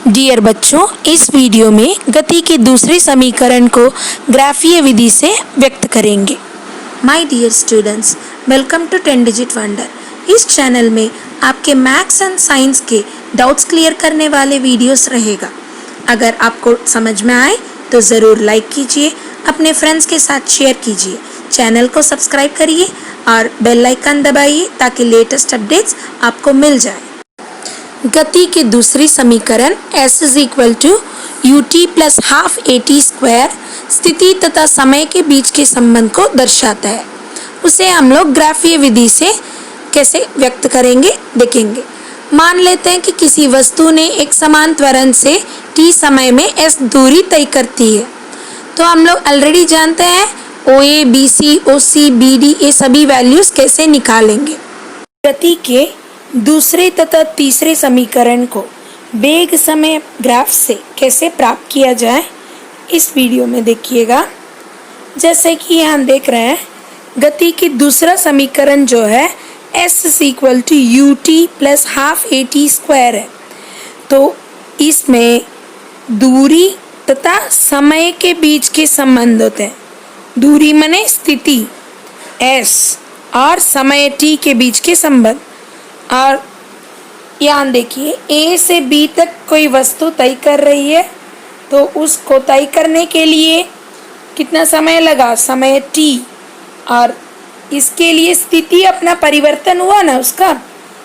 Dear बच्चों, इस video में गति के दूसरे समीकरण को ग्राफीय विधि से व्यक्त करेंगे। My dear students, welcome to 10 digit wonder. इस चैनल में आपके मैथ्स एंड साइंस के डाउट्स क्लियर करने वाले वीडियोस रहेगा। अगर आपको समझ में आए तो ज़रूर लाइक कीजिए, अपने फ्रेंड्स के साथ शेयर कीजिए, चैनल को सब्सक्राइब करिए और बेल आइकन दबाइए ताकि लेटेस्ट अपडेट्स आपको मिल जाए। गति के दूसरी समीकरण s is equal to U T plus half A T square स्थिति तथा समय के बीच के संबंध को दर्शाता है। उसे हम लोग ग्राफीय विधि से कैसे व्यक्त करेंगे देखेंगे। मान लेते हैं कि किसी वस्तु ने एक समान त्वरण से t समय में s दूरी तय करती है। तो हम लोग ऑलरेडी जानते हैं ओ ए, बी सी, ओ सी, बी डी ये सभी वैल्यूज कैसे निकालेंगे। गति के दूसरे तथा तीसरे समीकरण को वेग समय ग्राफ से कैसे प्राप्त किया जाए इस वीडियो में देखिएगा। जैसे कि यहाँ देख रहे हैं, गति की दूसरा समीकरण जो है s is equal to U T plus half A T square है। तो इसमें दूरी तथा समय के बीच के संबंध होते हैं। दूरी माने स्थिति s और समय t के बीच के संबंध। और यहाँ देखिए, A से B तक कोई वस्तु तय कर रही है तो उसको तय करने के लिए कितना समय लगा, समय t। और इसके लिए स्थिति अपना परिवर्तन हुआ ना उसका,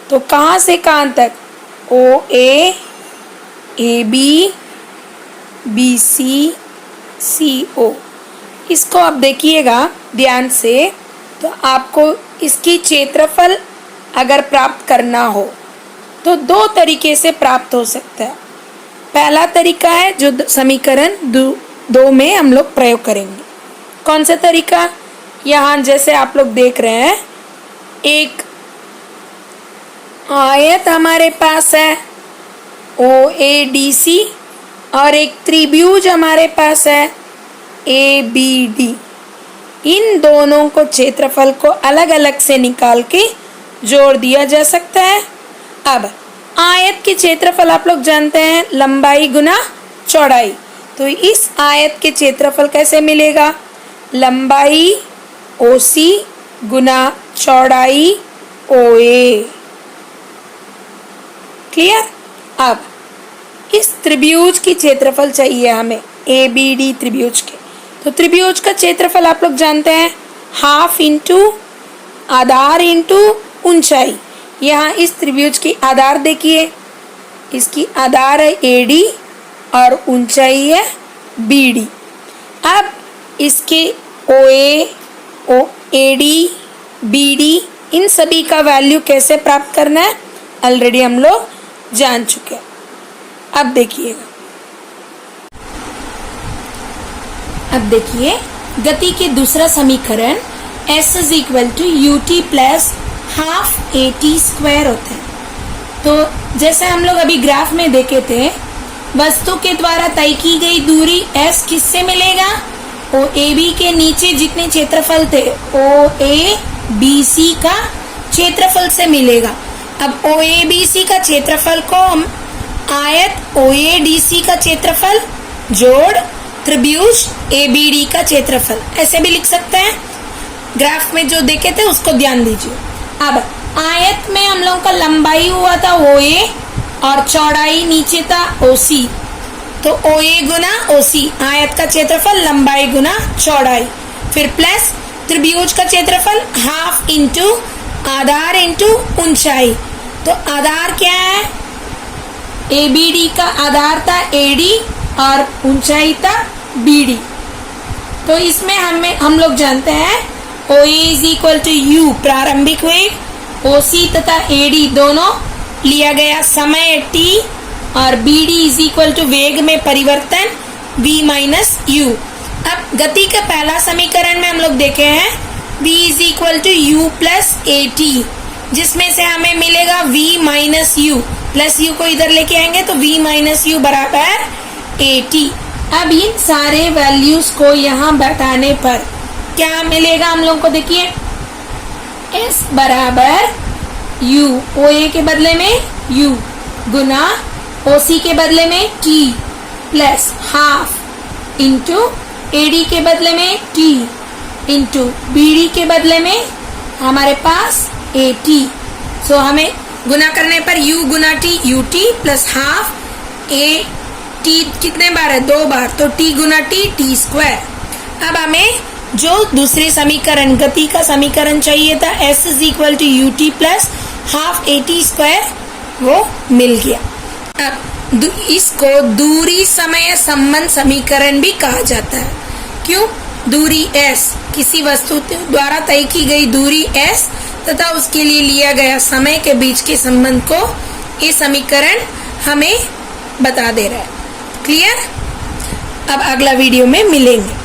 तो कहाँ से कहाँ तक, ओ ए, ए बी, बी सी, सी ओ। इसको आप देखिएगा ध्यान से, तो आपको इसकी क्षेत्रफल अगर प्राप्त करना हो तो दो तरीके से प्राप्त हो सकता है। पहला तरीका है जो समीकरण दो में हम लोग प्रयोग करेंगे। कौन सा तरीका, यहाँ जैसे आप लोग देख रहे हैं, एक आयत हमारे पास है ओ ए डी सी और एक त्रिभुज हमारे पास है ए बी डी। इन दोनों को क्षेत्रफल को अलग अलग से निकाल के जोड़ दिया जा सकता है। अब आयत के क्षेत्रफल आप लोग जानते हैं, लंबाई गुना चौड़ाई। तो इस आयत के क्षेत्रफल कैसे मिलेगा, लंबाई ओ सी गुना चौड़ाई ओ ए। क्लियर। अब इस त्रिभुज की क्षेत्रफल चाहिए हमें, ए बी डी त्रिभुज के। तो त्रिभुज का क्षेत्रफल आप लोग जानते हैं, हाफ इंटू आधार इंटू ऊंचाई। यहाँ इस त्रिभुज की आधार देखिए, इसकी आधार है ए डी और ऊंचाई है बी डी। अब इसके O A D, B D इन सभी का वैल्यू कैसे प्राप्त करना है ऑलरेडी हम लोग जान चुके हैं। अब देखिएगा, अब देखिए गति के दूसरा समीकरण s is equal to U T plus half A T square होते हैं। तो जैसे हम लोग अभी ग्राफ में देखे थे, वस्तु के द्वारा तय की गई दूरी s किससे मिलेगा, ओ ए बी के नीचे जितने क्षेत्रफल थे ओ ए बी सी का क्षेत्रफल से मिलेगा। अब ओ ए बी सी का क्षेत्रफल को हम आयत ओ ए डी सी का क्षेत्रफल जोड़ त्रिभुज ए बी डी का क्षेत्रफल ऐसे भी लिख सकते हैं। ग्राफ में जो देखे थे उसको ध्यान दीजिए। अब आयत में हम लोगों का लंबाई हुआ था ओ ए और चौड़ाई नीचे था ओ सी। तो ओ ए गुना ओ सी, आयत का क्षेत्रफल लंबाई गुना चौड़ाई, फिर प्लस त्रिभुज का क्षेत्रफल हाफ इंटू आधार इंटू ऊंचाई। तो आधार क्या है, ए बी डी का आधार था ए डी और ऊंचाई था बी डी। तो इसमें हम लोग जानते हैं ओ ए इज इक्वल टू यू प्रारंभिक वेग, ओ सी तथा ए डी दोनों लिया गया समय t और B D is equal to वेग में परिवर्तन v माइनस यू। अब गति का पहला समीकरण में हम लोग देखे हैं v is equal to U plus A T, जिसमें से हमें मिलेगा v minus U, plus U को इधर लेके आएंगे तो v माइनस यू बराबर ए टी। अब इन सारे वैल्यूज को यहाँ बैठाने पर क्या मिलेगा हम लोगों को, देखिए s बराबर u, ओ ए के बदले में u गुना OC के बदले में T plus half into AD के बदले में T इंटू BD के बदले में हमारे पास AT। सो हमें गुना करने पर U Guna T UT plus half AT कितने बार है? 2 बार, तो T गुना T T स्क्वायर। अब हमें जो दूसरे समीकरण गति का समीकरण चाहिए था S is equal to UT plus half AT square, वो मिल गया। अब इसको दूरी समय संबंध समीकरण भी कहा जाता है। क्यों? दूरी S, किसी वस्तु द्वारा तय की गई दूरी S तथा उसके लिए लिया गया समय के बीच के संबंध को ये समीकरण हमें बता दे रहा है। क्लियर? अब अगला वीडियो में मिलेंगे।